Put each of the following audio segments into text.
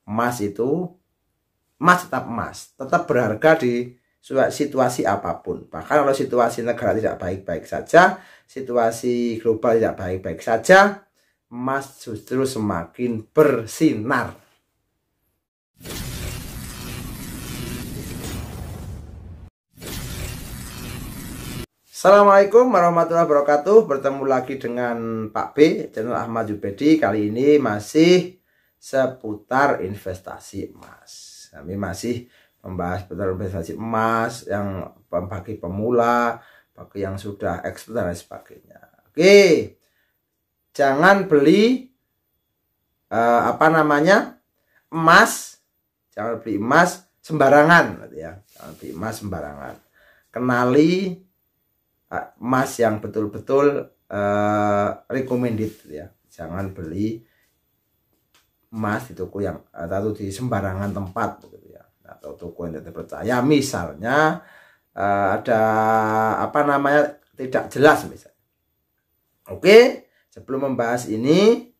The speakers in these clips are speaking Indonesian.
emas itu emas tetap berharga di situasi apapun. Bahkan kalau situasi negara tidak baik-baik saja, situasi global tidak baik-baik saja, emas justru semakin bersinar. Assalamualaikum warahmatullahi wabarakatuh. Bertemu lagi dengan Pak B, channel Ahmad Jubedi. Kali ini masih seputar investasi emas. Kami masih membahas seputar investasi emas yang bagi pemula, bagi yang sudah expert dan sebagainya. Oke, jangan beli emas, jangan beli emas sembarangan, ya. Jangan beli emas sembarangan. Kenali emas yang betul-betul recommended, ya. Jangan beli emas di toko yang atau di sembarangan tempat, gitu ya, atau toko yang tidak terpercaya. Misalnya ada tidak jelas misalnya. Oke, sebelum membahas ini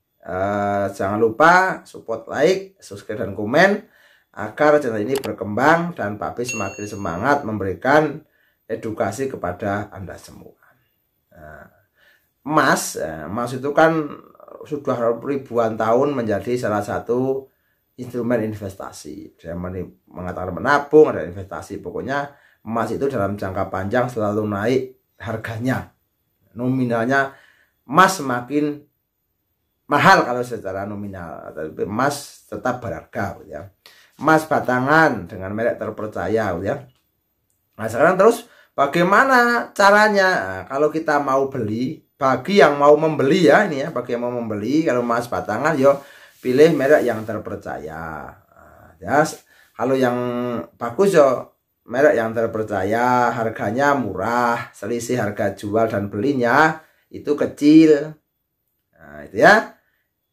jangan lupa support, like, subscribe dan komen agar channel ini berkembang dan Pak B semakin semangat memberikan edukasi kepada Anda semua. Nah, emas itu kan sudah ribuan tahun menjadi salah satu instrumen investasi. Saya mengatakan menabung, ada investasi. Pokoknya emas itu dalam jangka panjang selalu naik harganya. Nominalnya emas semakin mahal kalau secara nominal, tapi emas tetap berharga, ya. Emas batangan dengan merek terpercaya, ya. Nah, sekarang terus bagaimana caranya? Nah, kalau kita mau beli, bagi yang mau membeli, ya, ini ya, bagi yang mau membeli, kalau emas batangan, yo pilih merek yang terpercaya. Nah, ya, kalau yang bagus, yo merek yang terpercaya, harganya murah, selisih harga jual dan belinya itu kecil. Nah, itu ya.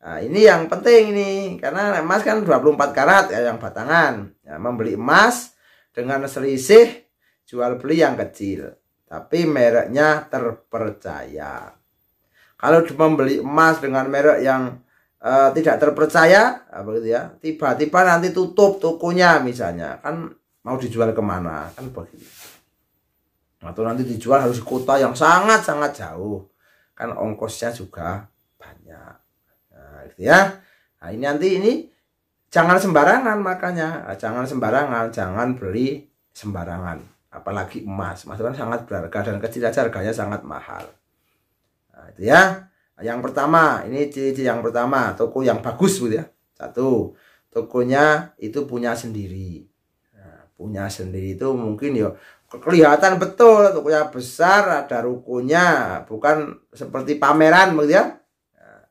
Nah, ini yang penting ini, karena emas kan 24 karat ya, yang batangan. Ya, membeli emas dengan selisih jual beli yang kecil, tapi mereknya terpercaya. Kalau membeli emas dengan merek yang tidak terpercaya, begitu ya, tiba-tiba nanti tutup tokonya misalnya, kan mau dijual kemana, kan begitu. Atau nanti dijual harus kota yang sangat-sangat jauh, kan ongkosnya juga banyak. Nah, gitu ya. Nah, ini jangan sembarangan, makanya jangan sembarangan, jangan beli sembarangan. Apalagi emas kan sangat berharga dan kecil aja harganya sangat mahal. Nah, itu ya. Yang pertama, ini ciri-ciri yang pertama, toko yang bagus, gitu ya. Satu, tokonya itu punya sendiri. Nah, punya sendiri itu mungkin ya kelihatan betul tokonya besar, ada rukonya, bukan seperti pameran, gitu ya. Nah,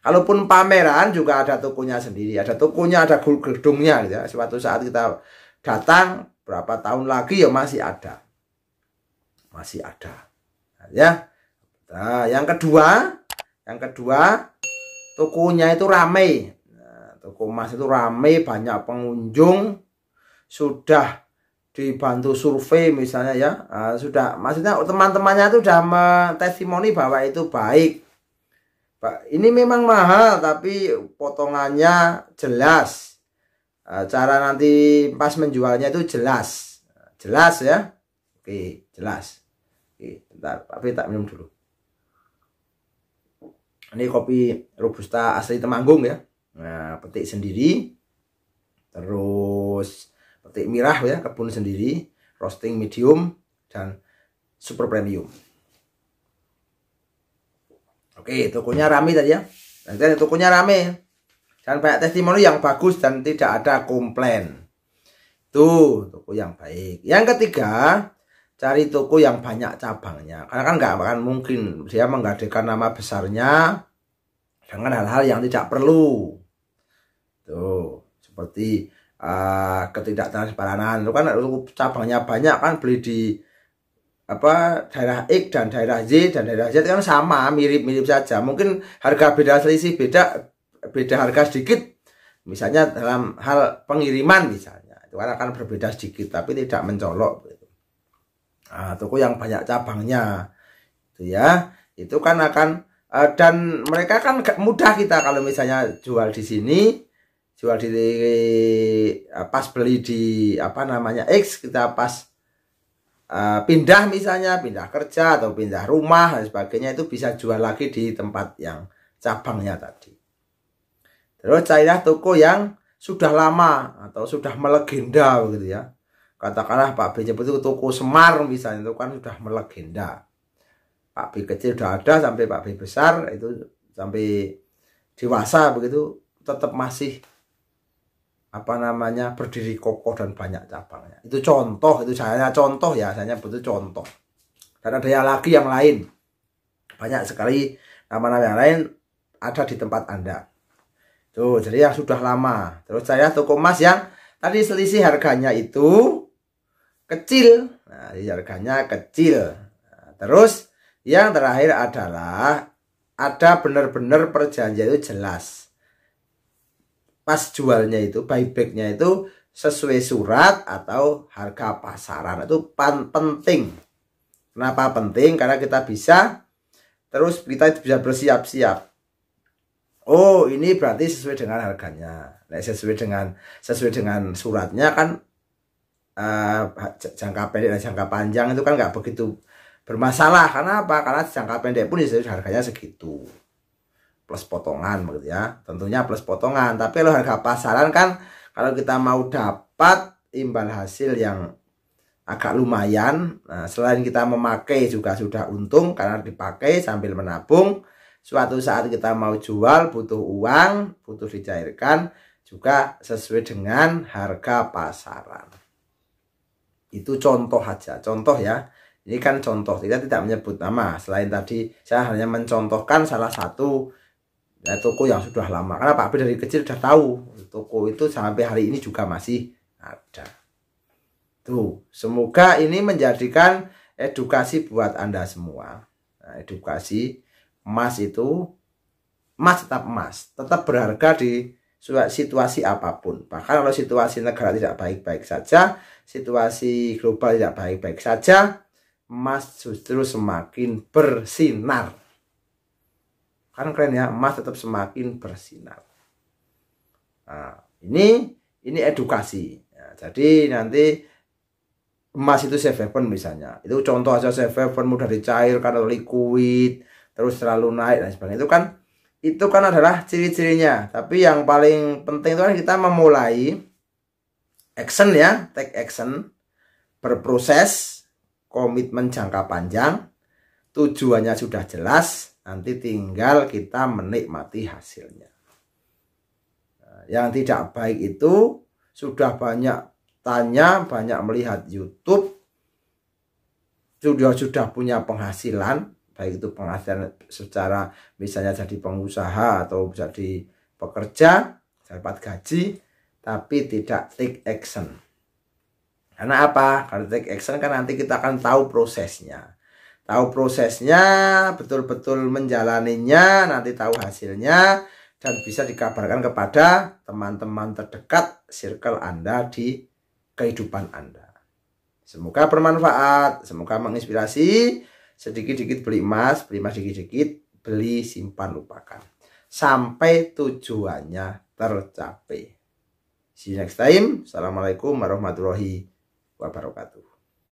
kalaupun pameran juga ada tokonya sendiri, ada tokonya, ada gedungnya, gitu ya. Suatu saat kita datang berapa tahun lagi ya masih ada, ya. Nah, yang kedua tokonya itu ramai. Nah, toko emas itu ramai, banyak pengunjung, sudah dibantu survei misalnya, ya. Nah, sudah, maksudnya teman-temannya itu sudah mentestimoni bahwa itu baik. Ini memang mahal tapi potongannya jelas. Cara nanti pas menjualnya itu jelas ya. Oke, jelas. Oke, bentar, tapi tak minum dulu. Ini kopi Robusta asli Temanggung, ya. Nah, petik sendiri, terus petik mirah, ya, kebun sendiri, roasting medium dan super premium. Oke, tokonya rame tadi, ya. Nanti tokonya rame dan banyak testimoni yang bagus dan tidak ada komplain. Tuh, toko yang baik. Yang ketiga, cari toko yang banyak cabangnya. Karena kan nggak akan mungkin dia menggadekan nama besarnya dengan hal-hal yang tidak perlu. Tuh, seperti ketidaktransparan. Itu kan cabangnya banyak, kan beli di daerah X dan daerah Y dan daerah Z kan sama, mirip-mirip saja. Mungkin harga beda, selisih beda harga sedikit, misalnya dalam hal pengiriman misalnya, itu akan berbeda sedikit tapi tidak mencolok. Nah, toko yang banyak cabangnya, itu ya, itu kan akan dan mereka kan mudah kita kalau misalnya jual di sini, jual di pas beli di apa namanya X, kita pas pindah misalnya, pindah kerja atau pindah rumah dan sebagainya, itu bisa jual lagi di tempat yang cabangnya tadi. Terus carilah toko yang sudah lama atau sudah melegenda begitu ya. Katakanlah Pak B nyebut itu toko Semar misalnya, itu kan sudah melegenda. Pak B kecil sudah ada sampai Pak B besar, itu sampai dewasa begitu, tetap masih apa namanya berdiri kokoh dan banyak cabangnya. Itu contoh, itu saya contoh ya, saya betul contoh. Dan ada yang lagi yang lain, banyak sekali nama-nama yang lain ada di tempat Anda. Tuh, jadi yang sudah lama. Terus saya toko emas yang tadi selisih harganya itu kecil. Nah, harganya kecil. Nah, terus yang terakhir adalah ada benar-benar perjanjian itu jelas. Pas jualnya itu, buybacknya itu sesuai surat atau harga pasaran. Itu penting. Kenapa penting? Karena kita bisa bersiap-siap. Oh, ini berarti sesuai dengan harganya. Nah, sesuai dengan suratnya kan jangka pendek dan jangka panjang itu kan nggak begitu bermasalah. Karena apa? Karena jangka pendek pun harganya segitu. Plus potongan begitu ya. Tentunya plus potongan. Tapi kalau harga pasaran kan kalau kita mau dapat imbal hasil yang agak lumayan, nah, selain kita memakai juga sudah untung karena dipakai sambil menabung. Suatu saat kita mau jual, butuh uang, butuh dicairkan, juga sesuai dengan harga pasaran. Itu contoh aja, contoh ya. Ini kan contoh, kita tidak menyebut nama. Selain tadi, saya hanya mencontohkan salah satu ya, toko yang sudah lama. Karena Pak B dari kecil sudah tahu, toko itu sampai hari ini juga masih ada. Tuh, semoga ini menjadikan edukasi buat Anda semua. Nah, edukasi. Emas itu, emas tetap emas, tetap berharga di situasi apapun. Bahkan kalau situasi negara tidak baik-baik saja, situasi global tidak baik-baik saja, emas justru semakin bersinar. Kan keren ya, emas tetap semakin bersinar. Nah, ini edukasi. Ya, jadi nanti emas itu safe haven misalnya. Itu contoh aja, safe haven mudah dicairkan atau liquid, terus terlalu naik dan sebagainya. Itu kan adalah ciri-cirinya. Tapi yang paling penting itu kan kita memulai action ya, take action, berproses, komitmen jangka panjang, tujuannya sudah jelas, nanti tinggal kita menikmati hasilnya. Nah, yang tidak baik itu sudah banyak tanya, banyak melihat YouTube, sudah punya penghasilan, baik itu penghasilan secara misalnya jadi pengusaha atau jadi pekerja, dapat gaji, tapi tidak take action. Karena apa? Kalau take action kan nanti kita akan tahu prosesnya. Tahu prosesnya, betul-betul menjalaninya, nanti tahu hasilnya, dan bisa dikabarkan kepada teman-teman terdekat, circle Anda di kehidupan Anda. Semoga bermanfaat, semoga menginspirasi. Sedikit-sedikit beli emas dikit-dikit, beli simpan lupakan, sampai tujuannya tercapai. See you next time. Assalamualaikum warahmatullahi wabarakatuh.